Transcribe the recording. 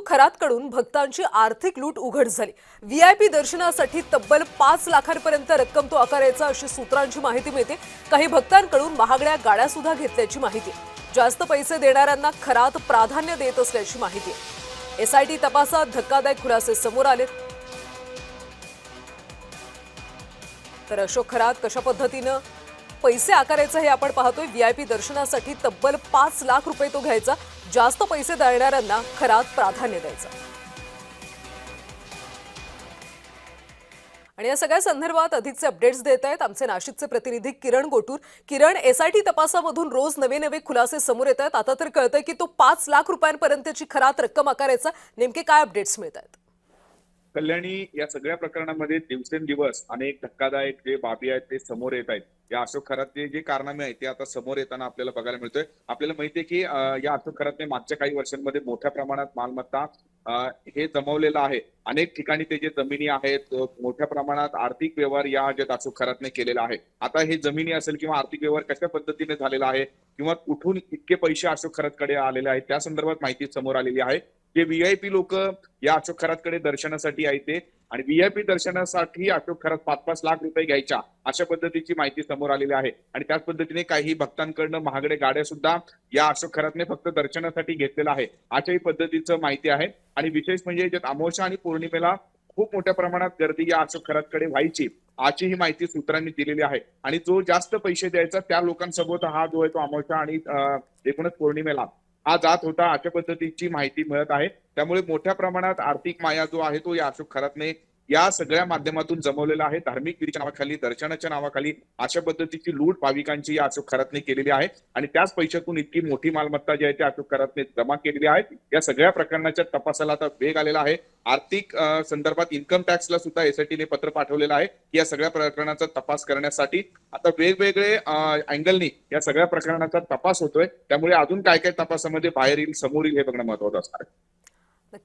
खरातकडून भक्तांची आर्थिक लूट उघड झाली। व्हीआयपी दर्शनासाठी तब्बल 5 लाखांपर्यंत रक्कम तो आकारायचा अशी सूत्रांची माहिती मिळते। काही भक्तांकडून महागड्या गाड्या सुद्धा घेतल्याची माहिती आहे। जास्त पैसे देणाऱ्यांना खरात प्राधान्य देत असल्याची माहिती आहे। एसआयटी तपासात धक्कादायक खुलासे समोर आले। तर अशोक खरात कशा पद्धतीने पैसे आकारायचं हे आपण पाहतोय। व्हीआयपी दर्शनासाठी तब्बल 5 लाख रुपये तो घ्यायचा। जास्त पैसे देणाऱ्यांना खरात प्राधान्य द्यायचं। आणि या सगळ्या संदर्भात अधिकचे अपडेट्स देत आहेत आमचे नाशिकचे प्रतिनिधी किरण गोटूर। किरण, एसआयटी तपासामधून रोज नवे नवे खुलासे समोर येत आहेत। आता तर कळतंय की तो 5 लाख रुपयांपर्यंतची खरात रक्कम आकारायचा। नेमके काय अपडेट्स मिळत आहेत? कल्याणी, या सगळ्या प्रकरणामध्ये दिवसेंदिवस अनेक धक्कादायक जे बाबी आहेत ते समोर येत आहेत। या अशोक खरातचे जे कारनामे आहेत ते आता समोर येताना आपल्याला बघायला मिळतोय। आपल्याला माहिती आहे की या अशोक खरातने मागच्या काही वर्षांमध्ये मोठ्या प्रमाणात मालमत्ता हे जमवलेलं आहे। अनेक ठिकाणी ते जे जमिनी आहेत, मोठ्या प्रमाणात आर्थिक व्यवहार या ज्या अशोक खरातने केलेला आहे। आता हे जमिनी असेल किंवा आर्थिक व्यवहार कशा पद्धतीने झालेला आहे किंवा कुठून इतके पैसे अशोक खरातकडे आलेले आहेत त्या संदर्भात माहिती समोर आलेली आहे। जे व्हीआयपी लोक या अशोक खरातकडे दर्शनासाठी यायचे आणि व्हीआयपी दर्शनासाठी अशोक खरात 5-5 लाख रुपये घ्यायच्या अशा पद्धतीची माहिती समोर आलेली आहे। आणि त्याच पद्धतीने काही भक्तांकडनं महागडे गाड्या सुद्धा या अशोक खरातने फक्त दर्शनासाठी घेतलेला आहे अशाही पद्धतीचं माहिती आहे। आणि विशेष म्हणजे ज्यात अमावस्या आणि पौर्णिमेला खूप मोठ्या प्रमाणात गर्दी या अशोक खरातकडे व्हायची अशी ही माहिती सूत्रांनी दिलेली आहे। आणि जो जास्त पैसे द्यायचा त्या लोकांसोबत हा जो आहे तो अमावस्या आणि एकूणच पौर्णिमेला हा जात होता अशा पद्धतीची माहिती मिळत आहे। त्यामुळे मोठ्या प्रमाणात आर्थिक माया जो आहे तो या अशोक खरातने या सगळ्या माध्यमातून जमवलेला आहे। धार्मिक विधीच्या नावाखाली, दर्शनाच्या नावाखाली अशा पद्धतीची लूट भाविकांची या अशोक खरातने केलेली आहे। आणि त्याच पैशातून इतकी मोठी मालमत्ता जी आहे त्या अशोक खरातने जमा केलेली आहे। या सगळ्या प्रकरणाच्या तपासाला आता वेग आलेला आहे। आर्थिक संदर्भात इन्कम टॅक्सला सुद्धा एसआयटीने पत्र पाठवलेलं आहे की या सगळ्या प्रकरणाचा तपास करण्यासाठी आता वेगवेगळे अँगलनी या सगळ्या प्रकरणाचा तपास होतोय। त्यामुळे अजून काय काय तपासामध्ये बाहेर येईल, समोर येईल हे बघणं महत्त्वाचं असणार आहे।